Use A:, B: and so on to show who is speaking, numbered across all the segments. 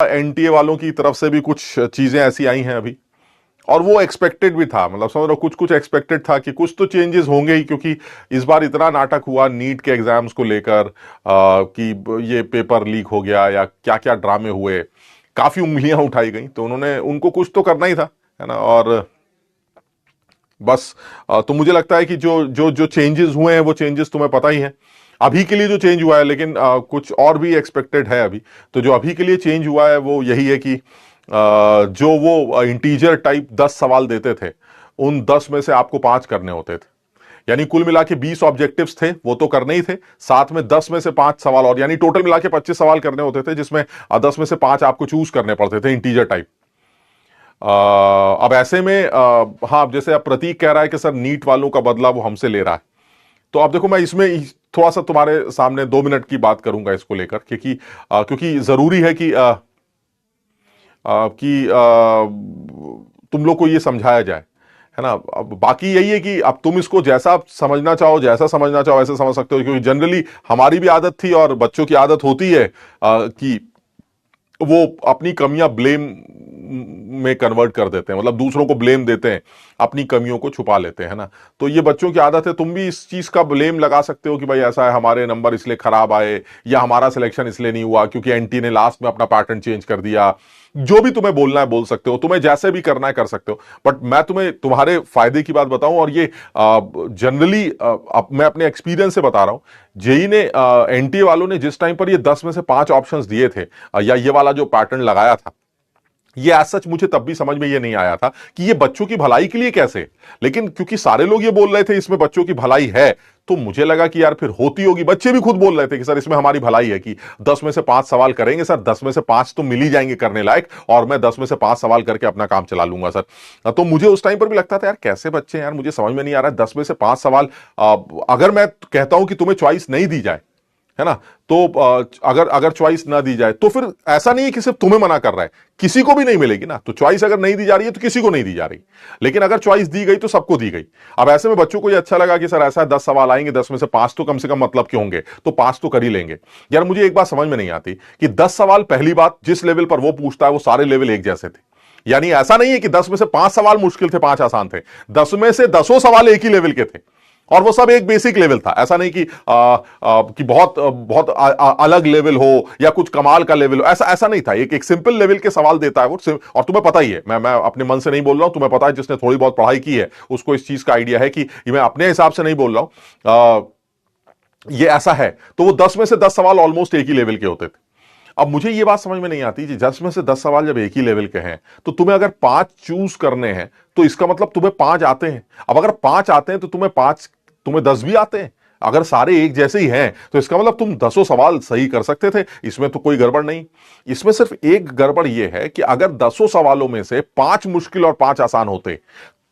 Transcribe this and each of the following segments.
A: NTA वालों की तरफ से भी कुछ चीजें ऐसी आई हैं अभी, और वो एक्सपेक्टेड भी था। मतलब समझ लो कुछ कुछ एक्सपेक्टेड था कि कुछ तो चेंजेस होंगे ही, क्योंकि इस बार इतना नाटक हुआ नीट के एग्जाम्स को लेकर कि ये पेपर लीक हो गया या क्या क्या ड्रामे हुए, काफी उंगलियां उठाई गई, तो उन्होंने उनको कुछ तो करना ही था, है ना। और बस तो मुझे लगता है कि जो जो जो चेंजेस हुए हैं वो चेंजेस तुम्हें पता ही है अभी के लिए जो चेंज हुआ है, लेकिन कुछ और भी एक्सपेक्टेड है अभी। तो जो अभी के लिए चेंज हुआ है वो यही है कि जो वो इंटीजर टाइप 10 सवाल देते थे, उन 10 में से आपको 5 करने होते थे। यानी कुल मिला के 20 ऑब्जेक्टिव्स थे, वो तो करने ही थे, साथ में 10 में से 5 सवाल और, यानी टोटल मिला के 25 सवाल करने होते थे, जिसमें 10 में से 5 आपको चूज करने पड़ते थे इंटीजर टाइप। अब ऐसे में हाँ, जैसे अब प्रतीक कह रहा है कि सर नीट वालों का बदला वो हमसे ले रहा है, तो अब देखो मैं इसमें थोड़ा सा तुम्हारे सामने 2 मिनट की बात करूंगा इसको लेकर, क्योंकि क्योंकि जरूरी है कि तुम लोग को ये समझाया जाए, है ना। अब बाकी यही है कि अब तुम इसको जैसा समझना चाहो, जैसा समझना चाहो वैसे समझ सकते हो, क्योंकि जनरली हमारी भी आदत थी और बच्चों की आदत होती है कि वो अपनी कमियां ब्लेम में कन्वर्ट कर देते हैं, मतलब दूसरों को ब्लेम देते हैं, अपनी कमियों को छुपा लेते हैं, ना। तो ये बच्चों की आदत है। तुम भी इस चीज का ब्लेम लगा सकते हो कि भाई ऐसा है, हमारे नंबर इसलिए खराब आए, या हमारा सिलेक्शन इसलिए नहीं हुआ क्योंकि एनटी ने लास्ट में अपना पैटर्न चेंज कर दिया। जो भी तुम्हें बोलना है बोल सकते हो, तुम्हें जैसे भी करना है कर सकते हो, बट मैं तुम्हें तुम्हारे फायदे की बात बताऊं, और ये जनरली मैं अपने एक्सपीरियंस से बता रहा हूं। जेई ने एनटीए वालों ने जिस टाइम पर ये 10 में से 5 ऑप्शंस दिए थे, या ये वाला जो पैटर्न लगाया था, ये आज सच मुझे तब भी समझ में ये नहीं आया था कि ये बच्चों की भलाई के लिए कैसे। लेकिन क्योंकि सारे लोग ये बोल रहे थे इसमें बच्चों की भलाई है, तो मुझे लगा कि यार फिर होती होगी। बच्चे भी खुद बोल रहे थे कि सर इसमें हमारी भलाई है, कि 10 में से 5 सवाल करेंगे सर, 10 में से 5 तो मिल ही जाएंगे करने लायक, और मैं 10 में से 5 सवाल करके अपना काम चला लूंगा सर। तो मुझे उस टाइम पर भी लगता था यार कैसे बच्चे हैं यार, मुझे समझ में नहीं आ रहा है 10 में से 5 सवाल। अगर मैं कहता हूं कि तुम्हें चॉइस नहीं दी जाए, है ना, तो अगर अगर चॉइस ना दी जाए तो फिर ऐसा नहीं है कि सिर्फ तुम्हें मना कर रहा है, किसी को भी नहीं मिलेगी ना। तो चॉइस अगर नहीं दी जा रही है तो किसी को नहीं दी जा रही, लेकिन अगर चॉइस दी गई तो सबको दी गई। अब ऐसे में बच्चों को ये अच्छा लगा कि सर ऐसा है 10 सवाल आएंगे, 10 में से 5 तो कम से कम मतलब के होंगे, तो 5 तो कर ही लेंगे। यार मुझे एक बात समझ में नहीं आती कि 10 सवाल, पहली बात जिस लेवल पर वो पूछता है वो सारे लेवल एक जैसे थे। यानी ऐसा नहीं है कि 10 में से 5 सवाल मुश्किल थे, 5 आसान थे, 10 में से 10 सवाल एक ही लेवल के थे, और वो सब एक बेसिक लेवल था। ऐसा नहीं कि कि बहुत बहुत अलग लेवल हो या कुछ कमाल का लेवल हो, ऐसा नहीं था। एक सिंपल लेवल के सवाल देता है वो। और तुम्हें पता ही है, मैं अपने मन से नहीं बोल रहा हूं, तुम्हें पता है, जिसने थोड़ी बहुत पढ़ाई की है उसको इस चीज का आइडिया है कि मैं अपने हिसाब से नहीं बोल रहा हूं, ये ऐसा है। तो वो 10 में से 10 सवाल ऑलमोस्ट एक ही लेवल के होते थे। अब मुझे ये बात समझ में नहीं आती कि 10 में से 10 सवाल जब एक ही लेवल के हैं, तो तुम्हें अगर 5 चूज करने हैं तो इसका मतलब तुम्हें 5 आते हैं। अब अगर 5 आते हैं तो तुम्हें 10 भी आते हैं। अगर सारे एक जैसे ही हैं तो इसका मतलब तुम 10 सवाल सही कर सकते थे, इसमें तो कोई गड़बड़ नहीं। इसमें सिर्फ एक गड़बड़ यह है कि अगर 10 सवालों में से 5 मुश्किल और 5 आसान होते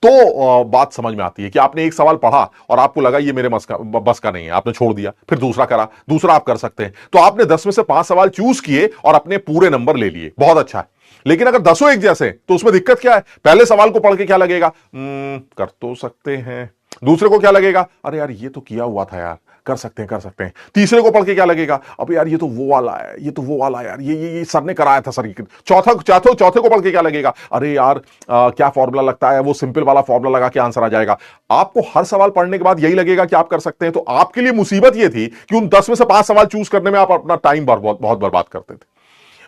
A: तो बात समझ में आती है कि आपने एक सवाल पढ़ा और आपको लगा ये मेरे बस का नहीं है, आपने छोड़ दिया, फिर दूसरा करा, दूसरा आप कर सकते हैं, तो आपने 10 में से 5 सवाल चूज किए और अपने पूरे नंबर ले लिए, बहुत अच्छा है। लेकिन अगर 10 एक जैसे, तो उसमें दिक्कत क्या है? पहले सवाल को पढ़ के क्या लगेगा, कर तो सकते हैं। दूसरे को क्या लगेगा, अरे यार ये तो किया हुआ था यार, कर सकते हैं कर सकते हैं। तीसरे को पढ़ के क्या लगेगा, अब यार ये तो वो वाला है, ये तो वो वाला है यार, ये सर ने कराया था सर। चौथे को पढ़ के क्या लगेगा, अरे यार क्या फॉर्मूला लगता है, वो सिंपल वाला फॉर्मूला लगा के आंसर आ जाएगा। आपको हर सवाल पढ़ने के बाद यही लगेगा कि आप कर सकते हैं। तो आपके लिए मुसीबत ये थी कि उन 10 में से 5 सवाल चूज करने में आप अपना टाइम बहुत बर्बाद करते थे।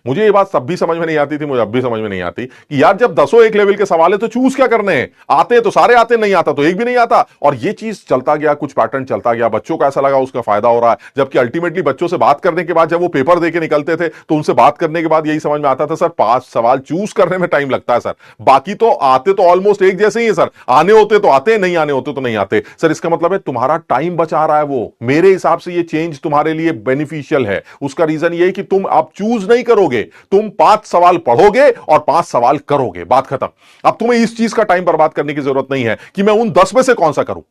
A: मुझे ये बात तब भी समझ में नहीं आती थी, मुझे अब भी समझ में नहीं आती कि यार जब 10 एक लेवल के सवाल है तो चूज क्या करने हैं? आते तो सारे आते, नहीं आता तो एक भी नहीं आता। और ये चीज चलता गया, कुछ पैटर्न चलता गया, बच्चों को ऐसा लगा उसका फायदा हो रहा है, जबकि अल्टीमेटली बच्चों से बात करने के बाद जब वो पेपर देके निकलते थे तो उनसे बात करने के बाद यही समझ में आता था सर 5 सवाल चूज करने में टाइम लगता है सर, बाकी तो आते तो ऑलमोस्ट एक जैसे ही है सर, आने होते तो आते, नहीं आने होते तो नहीं आते। सर इसका मतलब है तुम्हारा टाइम बचा रहा है वो। मेरे हिसाब से ये चेंज तुम्हारे लिए बेनिफिशियल है। उसका रीजन ये है कि तुम अब चूज नहीं करोगे, तुम 5 सवाल पढ़ोगे और 5 सवाल करोगे, बात खत्म। अब तुम्हें इस चीज का टाइम बर्बाद करने की जरूरत नहीं है कि मैं उन 10 में से कौन सा करूं।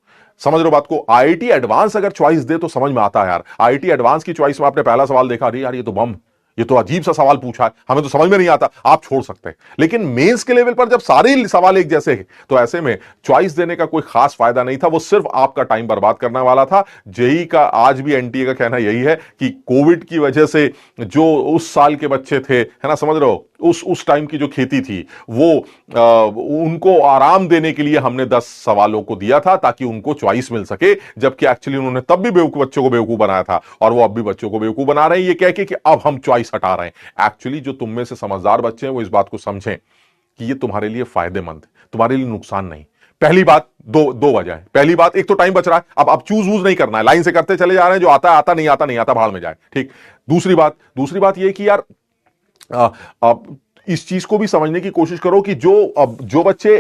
A: समझ लो बात को। आईआईटी एडवांस अगर चॉइस दे तो समझ में आता है यार। आईआईटी एडवांस की चॉइस में आपने पहला सवाल देखा, अरे यार ये तो बम, ये तो अजीब सा सवाल पूछा है, हमें तो समझ में नहीं आता, आप छोड़ सकते हैं। लेकिन मेंस के लेवल पर जब सारे सवाल एक जैसे हैं तो ऐसे में चॉइस देने का कोई खास फायदा नहीं था, वो सिर्फ आपका टाइम बर्बाद करने वाला था। जेई का आज भी एनटीए का कहना यही है कि कोविड की वजह से जो उस साल के बच्चे थे, है ना, समझ रहे हो, उस टाइम की जो खेती थी वो उनको आराम देने के लिए हमने 10 सवालों को दिया था ताकि उनको चॉइस मिल सके, जबकि एक्चुअली उन्होंने तब भी बच्चों को बेवकूफ बनाया था और वो अब भी बच्चों को बेवकूफ बना रहे हैं ये कह के कि अब हम चॉइस हटा रहे हैं। एक्चुअली जो तुम में से समझदार बच्चे हैं वो इस बात को समझें कि ये तुम्हारे लिए फायदेमंद है, तुम्हारे लिए नुकसान नहीं। पहली बात, दो वजह है। पहली बात, एक तो टाइम बच रहा है, अब चूज वूज नहीं करना है, लाइन से करते चले जा रहे हैं, जो आता है आता, नहीं आता नहीं आता, भाड़ में जाए, ठीक। दूसरी बात ये कि यार इस चीज को भी समझने की कोशिश करो कि जो बच्चे,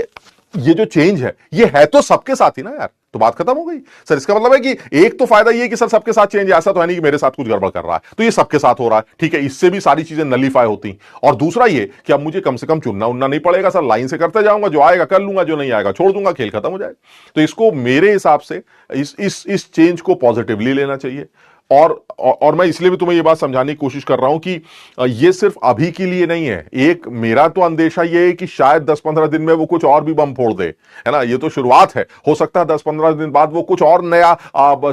A: ये जो चेंज है तो सबके साथ ही ना यार, तो बात खत्म हो गई। सर इसका मतलब है कि एक तो फायदा ये कि सर सबके साथ चेंज, ऐसा तो है नहीं कि मेरे साथ कुछ गड़बड़ कर रहा है, तो ये सबके साथ हो रहा है, ठीक है, इससे भी सारी चीजें नलीफाई होती। और दूसरा ये कि अब मुझे कम से कम चुनना उनना नहीं पड़ेगा, सर लाइन से करते जाऊंगा, जो आएगा कर लूंगा, जो नहीं आएगा छोड़ दूंगा, खेल खत्म हो जाएगा। तो इसको मेरे हिसाब से इस चेंज को पॉजिटिवली लेना चाहिए। और मैं इसलिए भी तुम्हें यह बात समझाने की कोशिश कर रहा हूं कि यह सिर्फ अभी के लिए नहीं है। एक मेरा तो अंदेशा यह है कि शायद 10-15 दिन में वो कुछ और भी बम फोड़ दे, है ना, ये तो शुरुआत है, हो सकता है 10-15 दिन बाद वो कुछ और नया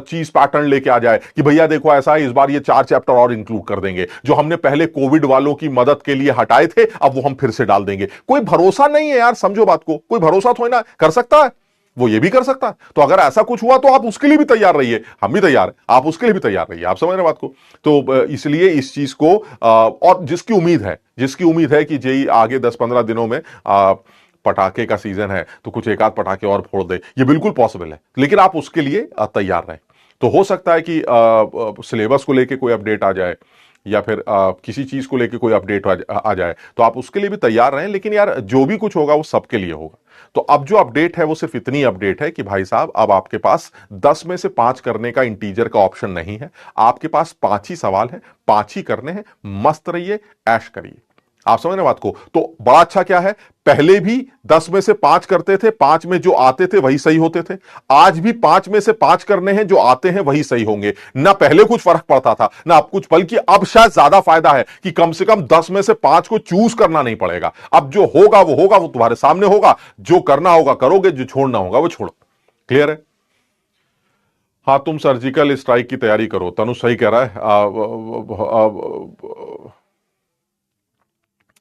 A: चीज पैटर्न लेके आ जाए कि भैया देखो ऐसा है, इस बार ये 4 चैप्टर और इंक्लूड कर देंगे, जो हमने पहले कोविड वालों की मदद के लिए हटाए थे अब वो हम फिर से डाल देंगे। कोई भरोसा नहीं है यार, समझो बात को, कोई भरोसा थोड़ी ना कर सकता है, वो ये भी कर सकता है। तो अगर ऐसा कुछ हुआ तो आप उसके लिए भी तैयार रहिए, हम भी तैयार हैं, आप उसके लिए भी तैयार रहिए, आप समझ रहे बात को। तो इसलिए इस चीज को और जिसकी उम्मीद है कि जेई आगे 10-15 दिनों में पटाखे का सीजन है तो कुछ एक आध पटाखे और फोड़ दे, ये बिल्कुल पॉसिबल है, लेकिन आप उसके लिए तैयार रहें। तो हो सकता है कि सिलेबस को लेके कोई अपडेट आ जाए या फिर किसी चीज को लेके कोई अपडेट आ जाए, तो आप उसके लिए भी तैयार रहें। लेकिन यार जो भी कुछ होगा वो सबके लिए होगा। तो अब जो अपडेट है वो सिर्फ इतनी अपडेट है कि भाई साहब अब आपके पास 10 में से 5 करने का इंटीजर का ऑप्शन नहीं है, आपके पास 5 ही सवाल है, 5 ही करने हैं, मस्त रहिए, ऐश करिए। आप समझ रहे बात को। तो बड़ा अच्छा क्या है, पहले भी 10 में से 5 करते थे, 5 में जो आते थे वही सही होते थे, आज भी 5 में से 5 करने हैं, जो आते हैं वही सही होंगे। ना पहले कुछ फर्क पड़ता था ना अब कुछ, बल्कि अब शायद ज्यादा फायदा है कि कम से कम 10 में से 5 को चूज करना नहीं पड़ेगा। अब जो होगा वो तुम्हारे सामने होगा, जो करना होगा करोगे, जो छोड़ना होगा वो छोड़ो। क्लियर है। हाँ, तुम सर्जिकल स्ट्राइक की तैयारी करो, तनु सही कह रहा है,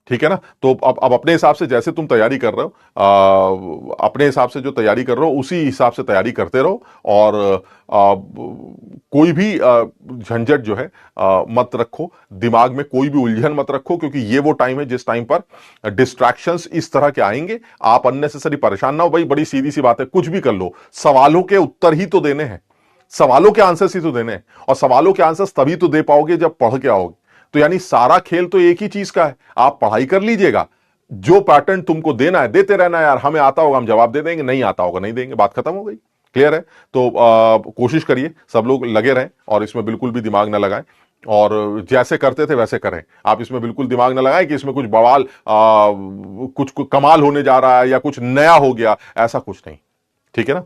A: ठीक है ना। तो अब अपने हिसाब से जैसे तुम तैयारी कर रहे हो, अपने हिसाब से जो तैयारी कर रहे हो उसी हिसाब से तैयारी करते रहो। और कोई भी झंझट जो है मत रखो दिमाग में, कोई भी उलझन मत रखो, क्योंकि ये वो टाइम है जिस टाइम पर डिस्ट्रैक्शंस इस तरह के आएंगे, आप अननेसेसरी परेशान ना हो। भाई बड़ी सीधी सी बात है, कुछ भी कर लो, सवालों के उत्तर ही तो देने हैं, सवालों के आंसर्स ही तो देने हैं, और सवालों के आंसर्स तभी तो दे पाओगे जब पढ़ के आओगे। तो यानी सारा खेल तो एक ही चीज का है, आप पढ़ाई कर लीजिएगा, जो पैटर्न तुमको देना है देते रहना है यार, हमें आता होगा हम जवाब दे देंगे, नहीं आता होगा नहीं देंगे, बात खत्म हो गई। क्लियर है। तो कोशिश करिए सब लोग लगे रहें और इसमें बिल्कुल भी दिमाग ना लगाएं, और जैसे करते थे वैसे करें। आप इसमें बिल्कुल दिमाग ना लगाएं कि इसमें कुछ बवाल कुछ कमाल होने जा रहा है या कुछ नया हो गया, ऐसा कुछ नहीं। ठीक है ना,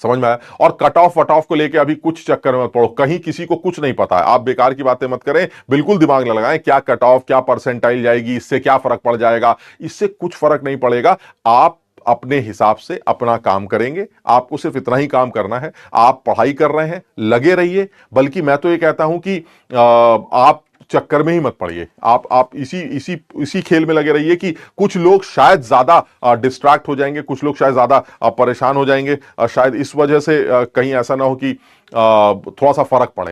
A: समझ में आया। और कट ऑफ वट ऑफ को लेके अभी कुछ चक्कर में मत पड़ो, कहीं किसी को कुछ नहीं पता है, आप बेकार की बातें मत करें, बिल्कुल दिमाग न लगाएं क्या कट ऑफ, क्या परसेंटाइल जाएगी, इससे क्या फर्क पड़ जाएगा, इससे कुछ फर्क नहीं पड़ेगा। आप अपने हिसाब से अपना काम करेंगे, आपको सिर्फ इतना ही काम करना है। आप पढ़ाई कर रहे हैं, लगे रहिए, बल्कि मैं तो ये कहता हूं कि आप चक्कर में ही मत पड़िए, आप इसी खेल में लगे रहिए कि कुछ लोग शायद ज्यादा डिस्ट्रैक्ट हो जाएंगे, कुछ लोग शायद ज्यादा परेशान हो जाएंगे, शायद इस वजह से कहीं ऐसा ना हो कि थोड़ा सा फर्क पड़े।